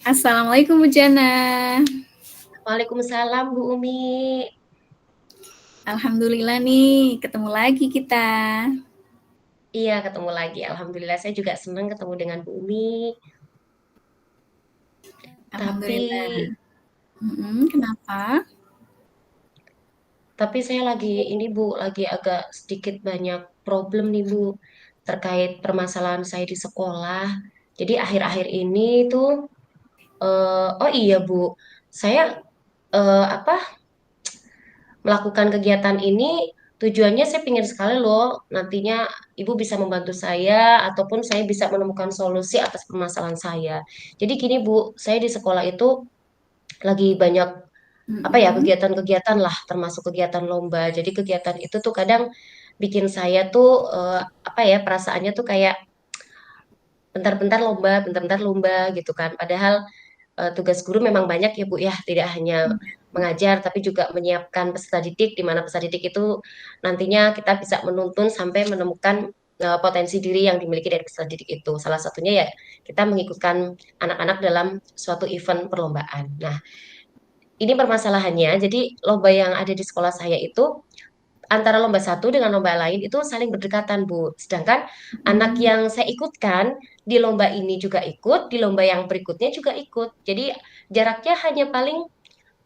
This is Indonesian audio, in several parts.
Assalamualaikum Bu Jana. Waalaikumsalam Bu Umi. Alhamdulillah nih, ketemu lagi kita. Iya ketemu lagi. Alhamdulillah saya juga senang ketemu dengan Bu Umi. Tapi Alhamdulillah. Kenapa? tapi saya lagi ini Bu, lagi agak sedikit banyak problem nih Bu terkait permasalahan saya di sekolah. Jadi akhir-akhir ini tuh oh iya Bu, saya apa melakukan kegiatan ini tujuannya saya ingin sekali loh nantinya Ibu bisa membantu saya ataupun saya bisa menemukan solusi atas permasalahan saya. Jadi gini Bu, saya di sekolah itu lagi banyak apa ya Mm-mm. kegiatan-kegiatan lah termasuk kegiatan lomba. Jadi kegiatan itu tuh kadang bikin saya tuh apa ya perasaannya tuh kayak bentar-bentar lomba gitu kan. Padahal tugas guru memang banyak ya Bu ya, tidak hanya mengajar tapi juga menyiapkan peserta didik di mana peserta didik itu nantinya kita bisa menuntun sampai menemukan potensi diri yang dimiliki dari peserta didik itu. Salah satunya ya kita mengikutkan anak-anak dalam suatu event perlombaan. Nah, ini permasalahannya. Jadi lomba yang ada di sekolah saya itu antara lomba satu dengan lomba lain itu saling berdekatan, Bu. Sedangkan anak Mm. yang saya ikutkan di lomba ini juga ikut, di lomba yang berikutnya juga ikut. Jadi jaraknya hanya paling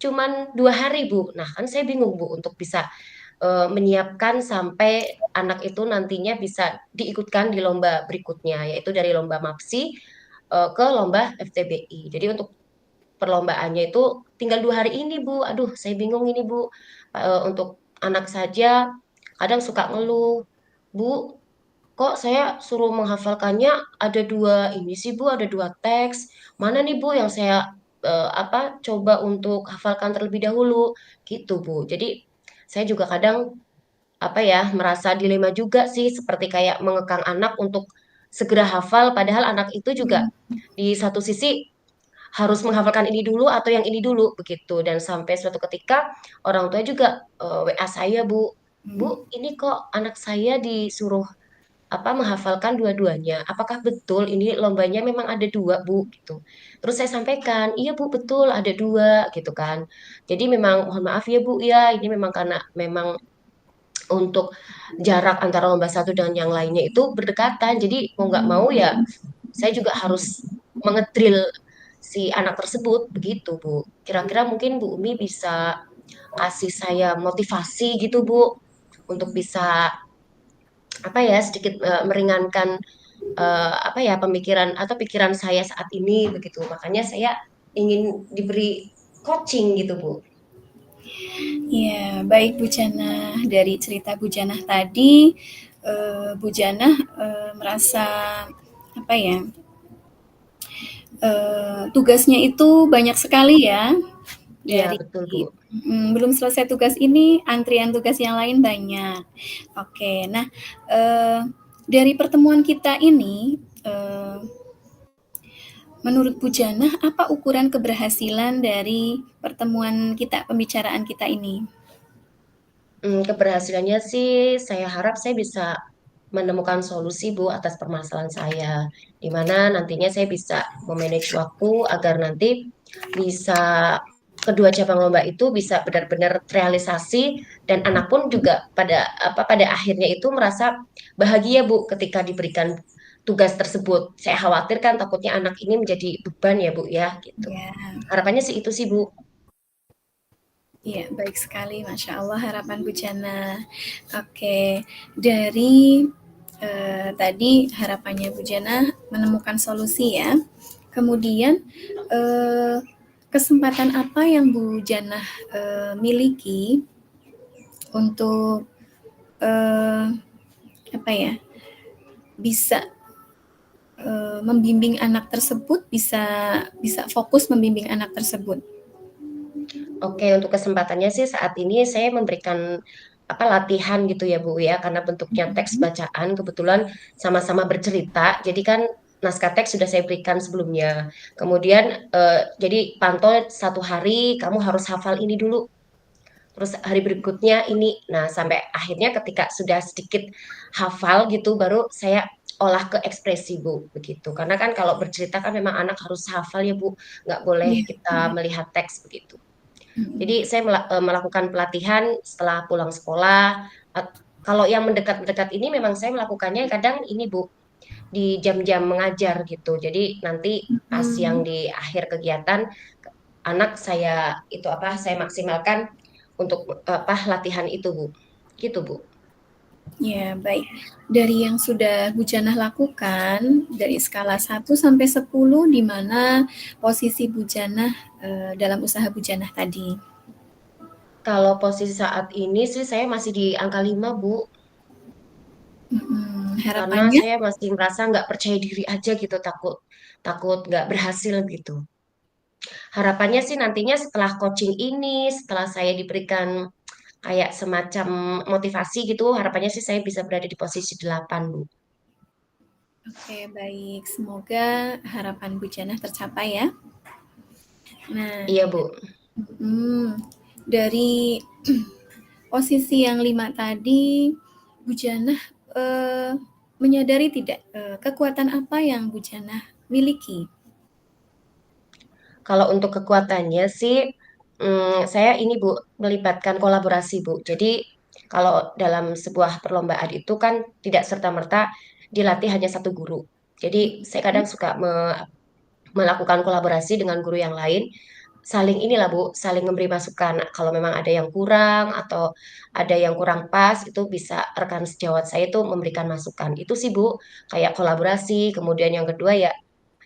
cuman 2 hari, Bu. Nah, kan saya bingung, Bu, untuk bisa menyiapkan sampai anak itu nantinya bisa diikutkan di lomba berikutnya, yaitu dari lomba MAPSI ke lomba FTBI. Jadi untuk perlombaannya itu tinggal 2 hari ini, Bu. Aduh, saya bingung ini, Bu. Untuk anak saja kadang suka ngeluh, Bu, kok saya suruh menghafalkannya ada dua ini sih, Bu, ada dua teks. Mana nih, Bu, yang saya coba untuk hafalkan terlebih dahulu, gitu, Bu. Jadi saya juga kadang apa ya merasa dilema juga sih, seperti kayak mengekang anak untuk segera hafal, padahal anak itu juga Mm. di satu sisi harus menghafalkan ini dulu atau yang ini dulu begitu, dan sampai suatu ketika orang tua juga WA saya, Bu, Mm. Bu, ini kok anak saya disuruh apa menghafalkan dua-duanya, apakah betul ini lombanya memang ada dua, Bu, gitu. Terus saya sampaikan iya, Bu, betul ada dua gitu kan. Jadi memang mohon maaf ya, Bu, ya ini memang karena memang untuk jarak antara lomba satu dengan yang lainnya itu berdekatan, jadi mau nggak mau ya saya juga harus mengedrill si anak tersebut begitu, Bu. Kira-kira mungkin Bu Umi bisa kasih saya motivasi gitu, Bu, untuk bisa apa ya sedikit meringankan apa ya pemikiran atau pikiran saya saat ini begitu. Makanya saya ingin diberi coaching gitu, Bu. Ya, baik Bu Jana. Dari cerita Bu Jana tadi, Bu Jana merasa apa ya? Tugasnya itu banyak sekali ya. Iya, Dari betul, Bu. belum selesai tugas ini, antrian tugas yang lain banyak. Oke, nah dari pertemuan kita ini, menurut Bu Janah, apa ukuran keberhasilan dari pertemuan kita, pembicaraan kita ini? Keberhasilannya sih saya harap saya bisa menemukan solusi, Bu, atas permasalahan saya, di mana nantinya saya bisa memanage waktu agar nanti bisa kedua cabang lomba itu bisa benar-benar terrealisasi, dan anak pun juga pada akhirnya itu merasa bahagia, Bu, ketika diberikan tugas tersebut. Saya khawatirkan takutnya anak ini menjadi beban ya, Bu, ya gitu. Ya, Harapannya sih itu sih, Bu. iya, baik sekali, Masya Allah harapan Bu Jana. Oke, dari tadi harapannya Bu Jana menemukan solusi ya. Kemudian eh, kesempatan apa yang Bu Jana miliki untuk eh, apa ya bisa membimbing anak tersebut, bisa bisa fokus membimbing anak tersebut. Oke, untuk kesempatannya sih saat ini saya memberikan apa latihan gitu ya, Bu, ya, karena bentuknya teks Mhm. bacaan kebetulan sama-sama bercerita. Jadi kan naskah teks sudah saya berikan sebelumnya. Kemudian jadi pantau 1 hari kamu harus hafal ini dulu. Terus hari berikutnya ini. Nah, sampai akhirnya ketika sudah sedikit hafal gitu baru saya olah ke ekspresi Bu begitu. Karena kan kalau bercerita kan memang anak harus hafal ya Bu, nggak boleh Iya, kita melihat teks begitu. mhm. Jadi saya melakukan pelatihan setelah pulang sekolah. Kalau yang mendekat-mendekat ini memang saya melakukannya kadang ini Bu di jam-jam mengajar gitu. Jadi nanti pas yang Mhm. di akhir kegiatan anak saya itu apa saya maksimalkan untuk apa latihan itu Bu. Gitu Bu. Ya, baik. Dari yang sudah Bu Janah lakukan, dari skala 1 sampai 10, di mana posisi Bu Janah, dalam usaha Bu Janah tadi? Kalau posisi saat ini sih saya masih di angka 5 Bu. Mhm, Karena harapannya? saya masih merasa nggak percaya diri aja gitu, takut takut nggak berhasil gitu. Harapannya sih nantinya setelah coaching ini, setelah saya diberikan kayak semacam motivasi gitu, harapannya sih saya bisa berada di posisi 8 Bu. Oke, baik. Semoga harapan Bu Janah tercapai ya. Nah, Iya Bu. dari posisi yang 5 tadi, Bu Janah, menyadari tidak, kekuatan apa yang Bu Janah miliki? Kalau untuk kekuatannya sih, saya ini Bu, melibatkan kolaborasi Bu. Jadi kalau dalam sebuah perlombaan itu kan tidak serta-merta dilatih hanya satu guru. Jadi saya kadang suka melakukan kolaborasi dengan guru yang lain, saling inilah Bu, saling memberi masukan. Kalau memang ada yang kurang atau ada yang kurang pas, itu bisa rekan sejawat saya itu memberikan masukan. Itu sih Bu, kayak kolaborasi. Kemudian yang kedua ya,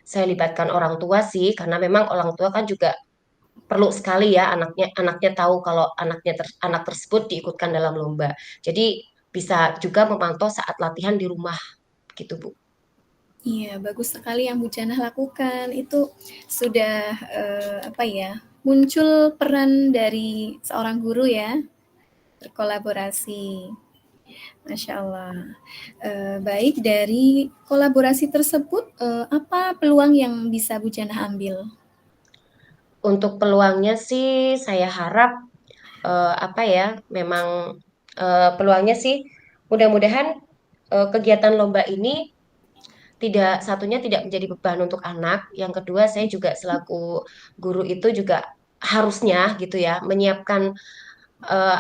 saya libatkan orang tua sih, karena memang orang tua kan juga perlu sekali ya anaknya anaknya tahu kalau anak tersebut diikutkan dalam lomba. Jadi bisa juga memantau saat latihan di rumah gitu Bu. Iya, bagus sekali yang Bu Janah lakukan. Itu sudah, apa ya, muncul peran dari seorang guru ya, berkolaborasi. Masya Allah. Baik, dari kolaborasi tersebut, apa peluang yang bisa Bu Janah ambil? Untuk peluangnya sih saya harap apa ya, memang peluangnya sih mudah-mudahan kegiatan lomba ini tidak satunya tidak menjadi beban untuk anak. Yang kedua, saya juga selaku guru itu juga harusnya gitu ya menyiapkan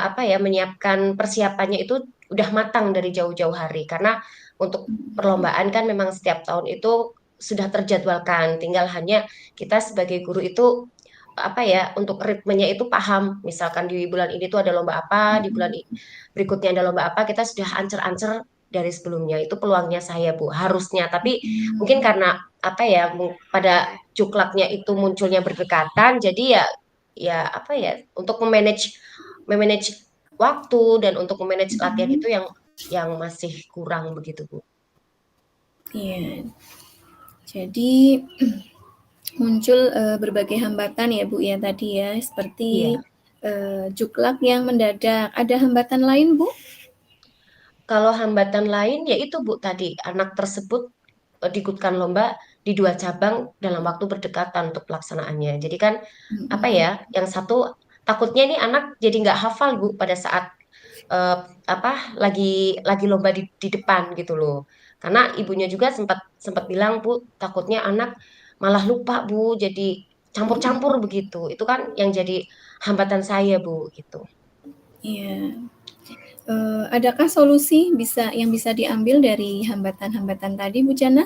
apa ya menyiapkan persiapannya itu udah matang dari jauh-jauh hari karena untuk perlombaan kan memang setiap tahun itu sudah terjadwalkan. Tinggal hanya kita sebagai guru itu apa ya untuk ritmenya itu paham. Misalkan di bulan ini tuh ada lomba apa, di bulan berikutnya ada lomba apa, kita sudah ancer-ancer dari sebelumnya. Itu peluangnya saya, Bu, harusnya. Tapi mungkin Hmm, karena apa ya pada cuklaknya itu munculnya berdekatan, jadi ya ya apa ya untuk memanage waktu dan untuk memanage latihan itu yang masih kurang begitu, Bu. iya. Jadi muncul berbagai hambatan ya Bu ya tadi ya, seperti Iya. juklak yang mendadak. Ada hambatan lain Bu? Kalau hambatan lain ya itu Bu tadi anak tersebut diikutkan lomba di dua cabang dalam waktu berdekatan untuk pelaksanaannya. Jadi kan apa Mm-mm. ya, yang satu takutnya nih anak jadi nggak hafal Bu pada saat eh, apa lagi lomba di depan gitu loh. Karena ibunya juga sempat sempat bilang Bu, takutnya anak malah lupa Bu, jadi campur-campur begitu. Itu kan yang jadi hambatan saya Bu gitu. Iya. Adakah solusi yang bisa diambil dari hambatan-hambatan tadi, Bu Jana?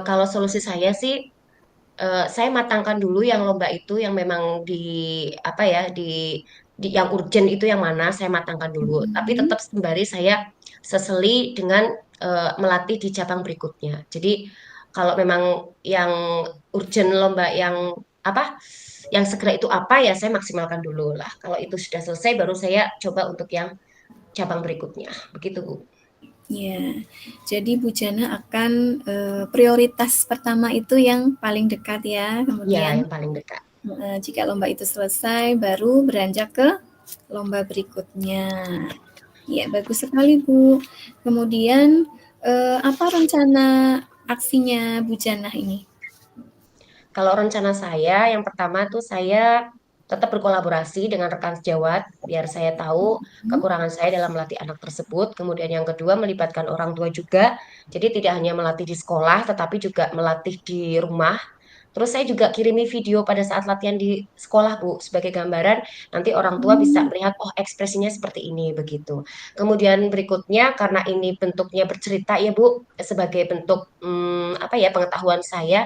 Kalau solusi saya sih saya matangkan dulu yang lomba itu yang memang di apa ya di yang urgent itu yang mana saya matangkan dulu. Tapi Mhm. tetap sembari saya seseli dengan melatih di cabang berikutnya. Jadi kalau memang yang urgent lomba yang apa yang segera itu apa ya saya maksimalkan dulu lah. Kalau itu sudah selesai baru saya coba untuk yang cabang berikutnya. Begitu Bu. Ya, jadi Bu Jana akan prioritas pertama itu yang paling dekat ya, Ya, kemudian yang paling dekat. jika lomba itu selesai, baru beranjak ke lomba berikutnya. Ya, bagus sekali Bu. Kemudian apa rencana aksinya Bu Jana ini? Kalau rencana saya yang pertama tuh saya tetap berkolaborasi dengan rekan sejawat biar saya tahu Mhm. kekurangan saya dalam melatih anak tersebut. Kemudian yang kedua melibatkan orang tua juga. Jadi tidak hanya melatih di sekolah tetapi juga melatih di rumah. Terus saya juga kirimi video pada saat latihan di sekolah, Bu, sebagai gambaran. Nanti orang tua bisa Mmm, melihat, oh ekspresinya seperti ini, begitu. Kemudian berikutnya, karena ini bentuknya bercerita ya, Bu, sebagai bentuk apa ya pengetahuan saya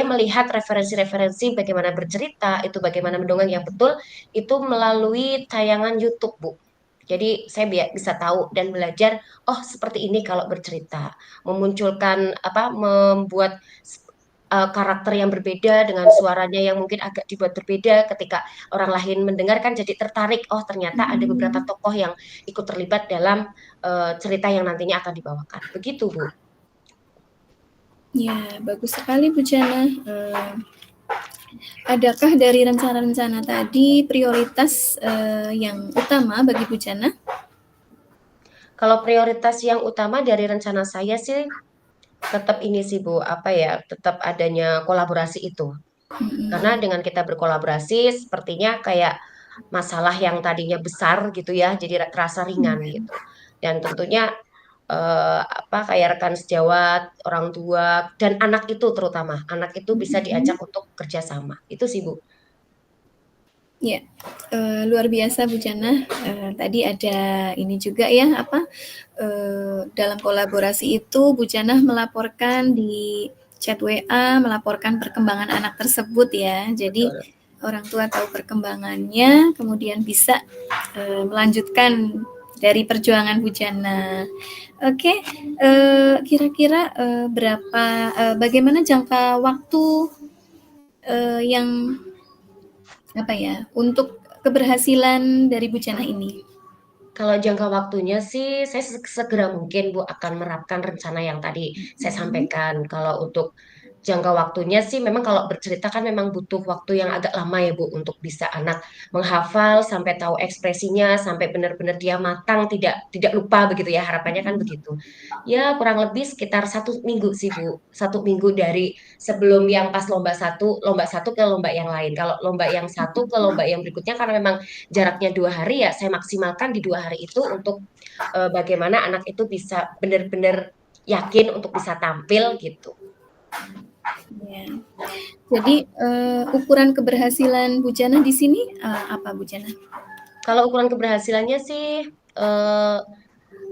melihat referensi-referensi bagaimana bercerita, itu bagaimana mendongeng yang betul, itu melalui tayangan YouTube, Bu. Jadi saya bisa tahu dan belajar, oh seperti ini kalau bercerita, memunculkan apa, membuat karakter yang berbeda dengan suaranya yang mungkin agak dibuat berbeda ketika orang lain mendengar kan jadi tertarik, oh ternyata ada beberapa mhm. tokoh yang ikut terlibat dalam cerita yang nantinya akan dibawakan. Begitu, Bu. Ya, bagus sekali Bu Jana. Adakah dari rencana-rencana tadi prioritas, yang utama bagi Bu Jana? Kalau prioritas yang utama dari rencana saya sih tetap ini sih, Bu, apa ya, tetap adanya kolaborasi itu. Karena Mhm, dengan kita berkolaborasi sepertinya kayak masalah yang tadinya besar gitu ya, jadi terasa ringan iya. gitu. Dan tentunya apa kayak rekan sejawat, orang tua dan anak itu terutama, anak itu bisa diajak Mhm. untuk kerjasama. Itu sih, Bu. Ya, luar biasa Bu Jana, tadi ada ini juga ya, apa, dalam kolaborasi itu Bu Jana melaporkan di chat WA, melaporkan perkembangan anak tersebut ya. Jadi Betul. orang tua tahu perkembangannya, kemudian bisa, melanjutkan dari perjuangan Bu Jana. Oke, kira-kira, bagaimana jangka waktu, yang apa ya, untuk keberhasilan dari Bu Jana ini? Kalau jangka waktunya sih, saya segera mungkin Bu akan menerapkan rencana yang tadi saya Mhm. sampaikan. Kalau untuk jangka waktunya sih, memang kalau bercerita kan memang butuh waktu yang agak lama ya Bu untuk bisa anak menghafal sampai tahu ekspresinya, sampai benar-benar dia matang, tidak lupa begitu ya. Harapannya kan begitu. Ya kurang lebih sekitar 1 minggu sih Bu. 1 minggu dari sebelum yang pas lomba satu ke lomba yang lain. Kalau lomba yang satu ke lomba yang berikutnya karena memang jaraknya 2 hari ya saya maksimalkan di 2 hari itu untuk bagaimana anak itu bisa benar-benar yakin untuk bisa tampil gitu. Ya. Jadi, ukuran keberhasilan Bu Jana di sini, apa Bu Jana? Kalau ukuran keberhasilannya sih eh,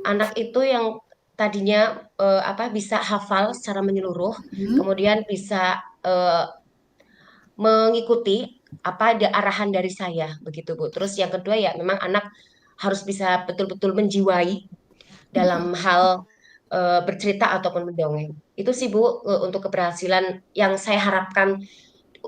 anak itu yang tadinya apa bisa hafal secara menyeluruh, Mhm. kemudian bisa mengikuti apa ada arahan dari saya begitu Bu. Terus yang kedua ya memang anak harus bisa betul-betul menjiwai dalam hal bercerita ataupun mendongeng. Itu sih Bu untuk keberhasilan yang saya harapkan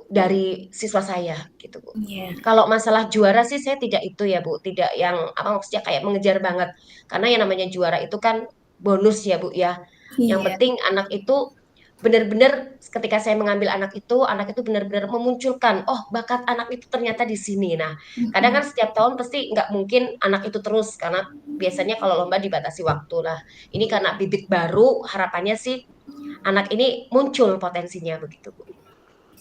dari siswa saya gitu Bu. Iya. Kalau masalah juara sih saya tidak itu ya Bu, tidak yang apa maksudnya kayak mengejar banget. Karena yang namanya juara itu kan bonus ya Bu ya. Yang Iya. penting anak itu benar-benar ketika saya mengambil anak itu benar-benar memunculkan, oh bakat anak itu ternyata di sini. Nah, kadang Mhm. kan setiap tahun pasti nggak mungkin anak itu terus karena biasanya kalau lomba dibatasi waktu lah. Ini karena bibit baru, harapannya sih anak ini muncul potensinya begitu Bu.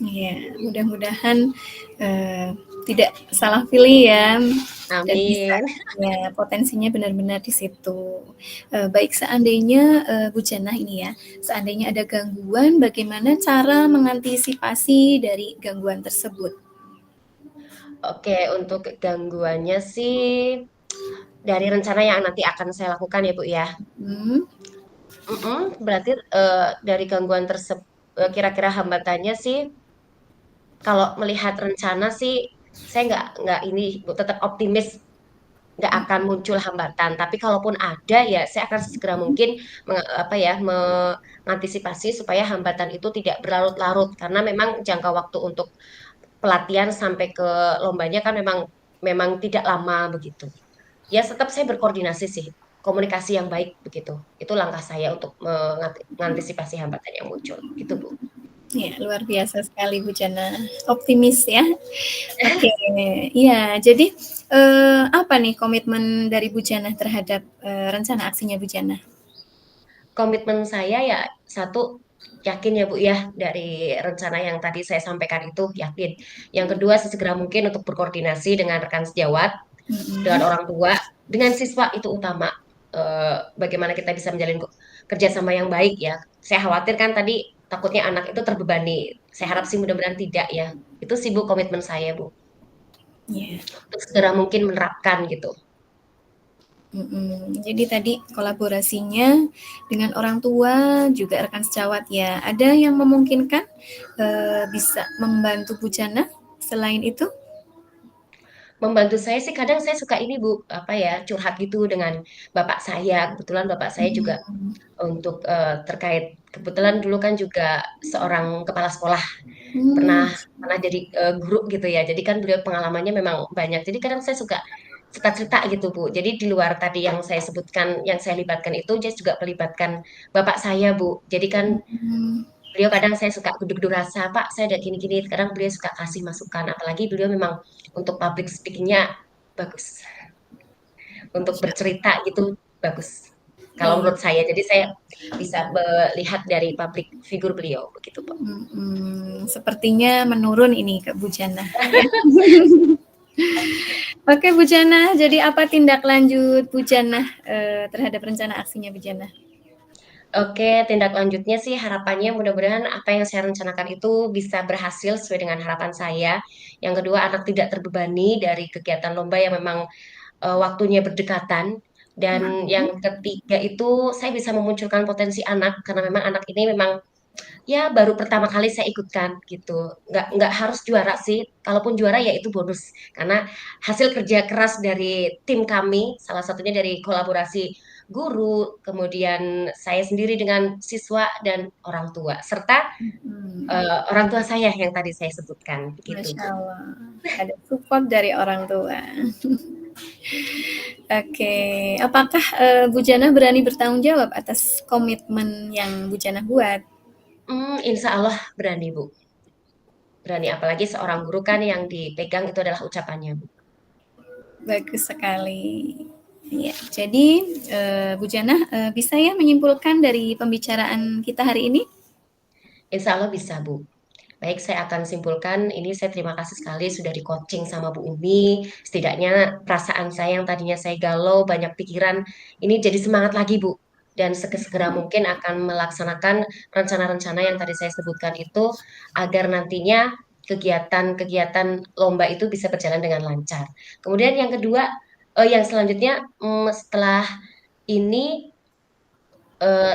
Iya, mudah-mudahan, eee, tidak salah pilih ya, dan bisa Amin. ya potensinya benar-benar di situ. Baik seandainya, Bu Jannah ini ya, seandainya ada gangguan, bagaimana cara mengantisipasi dari gangguan tersebut? Oke, untuk gangguannya sih dari rencana yang nanti akan saya lakukan ya Bu ya. Mhm, Berarti dari gangguan tersebut kira-kira hambatannya sih kalau melihat rencana sih saya nggak ini Bu, tetap optimis nggak akan muncul hambatan. Tapi kalaupun ada ya saya akan segera mungkin apa ya mengantisipasi supaya hambatan itu tidak berlarut-larut karena memang jangka waktu untuk pelatihan sampai ke lombanya kan memang memang tidak lama begitu. Ya tetap saya berkoordinasi sih, komunikasi yang baik begitu. Itu langkah saya untuk mengantisipasi hambatan yang muncul, gitu Bu. ya luar biasa sekali Bu Jannah, optimis ya. Oke, iya jadi, apa nih komitmen dari Bu Jannah terhadap, rencana aksinya Bu Jannah? Komitmen saya ya satu Yakin ya Bu ya, dari rencana yang tadi saya sampaikan itu yakin. Yang kedua, sesegera mungkin untuk berkoordinasi dengan rekan sejawat, dengan Mm-mm. orang tua, dengan siswa itu utama. Bagaimana kita bisa menjalin kerjasama yang baik ya. Saya khawatir kan tadi takutnya anak itu terbebani. Saya harap sih mudah-mudahan tidak ya. Itu sih Bu komitmen saya Bu. Ya. Untuk segera mungkin menerapkan gitu. Mm-mm. Jadi tadi kolaborasinya dengan orang tua juga rekan sejawat ya. Ada yang memungkinkan bisa membantu Bu Jana selain itu? Membantu saya sih kadang saya suka ini Bu, apa ya, curhat gitu dengan bapak saya. Kebetulan bapak saya juga Hmm. untuk terkait kebetulan dulu kan juga seorang kepala sekolah Hmm. pernah pernah jadi guru gitu ya. Jadi kan beliau pengalamannya memang banyak. Jadi kadang saya suka cerita-cerita gitu Bu. Jadi di luar tadi yang saya sebutkan, yang saya libatkan itu, dia juga melibatkan bapak saya Bu. Jadi kan Hmm. beliau kadang saya suka duduk-duduk rasa, Pak, saya ada gini-gini. Kadang beliau suka kasih masukan. Apalagi beliau memang untuk public speakingnya bagus. Untuk Masya Allah. bercerita gitu bagus. Kalau Iya. menurut saya, jadi saya bisa melihat dari public figure beliau begitu Pak. Sepertinya menurun ini ke Bu Jana ya. Oke Bu Jana, jadi apa tindak lanjut Bu Jana terhadap rencana aksinya Bu Jana? Oke, tindak lanjutnya sih harapannya mudah-mudahan apa yang saya rencanakan itu bisa berhasil sesuai dengan harapan saya. Yang kedua, anak tidak terbebani dari kegiatan lomba yang memang waktunya berdekatan. Dan yang ketiga itu saya bisa memunculkan potensi anak karena memang anak ini memang ya baru pertama kali saya ikutkan gitu. Nggak harus juara sih. Kalaupun juara ya itu bonus karena hasil kerja keras dari tim kami, salah satunya dari kolaborasi guru, kemudian saya sendiri dengan siswa dan orang tua serta Hmm, orang tua saya yang tadi saya sebutkan begitu Masya Bu. Allah, ada support dari orang tua. Oke, apakah Bu Jana berani bertanggung jawab atas komitmen yang Bu Jana buat? Insya Allah berani Bu. Berani apalagi seorang guru kan yang dipegang itu adalah ucapannya Bu. Bagus sekali. Ya, jadi Bu Jana bisa ya menyimpulkan dari pembicaraan kita hari ini? Insya Allah bisa Bu. Baik, saya akan simpulkan ini saya terima kasih sekali sudah di coaching sama Bu Umi. Setidaknya perasaan saya yang tadinya saya galau, banyak pikiran, ini jadi semangat lagi Bu. Dan segera mungkin akan melaksanakan rencana-rencana yang tadi saya sebutkan itu agar nantinya kegiatan-kegiatan lomba itu bisa berjalan dengan lancar. Kemudian yang kedua, yang selanjutnya setelah ini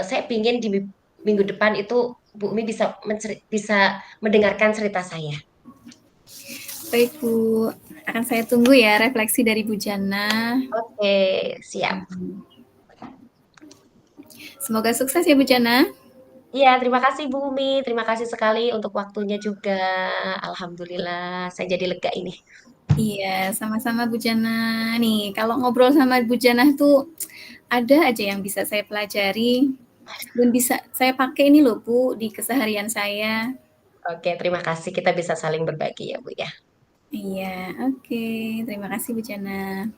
saya pingin di minggu depan itu Bu Umi bisa mendengarkan cerita saya. Baik Bu, akan saya tunggu ya refleksi dari Bu Jana. Oke, siap. Semoga sukses ya Bu Jana. Iya, terima kasih Bu Umi. Terima kasih sekali untuk waktunya juga. Alhamdulillah, saya jadi lega ini. Iya, sama-sama Bu Jana. Nih, kalau ngobrol sama Bu Jana tuh ada aja yang bisa saya pelajari dan bisa saya pakai ini loh Bu di keseharian saya. Oke, terima kasih. Kita bisa saling berbagi ya Bu ya. Iya, oke. Terima kasih Bu Jana.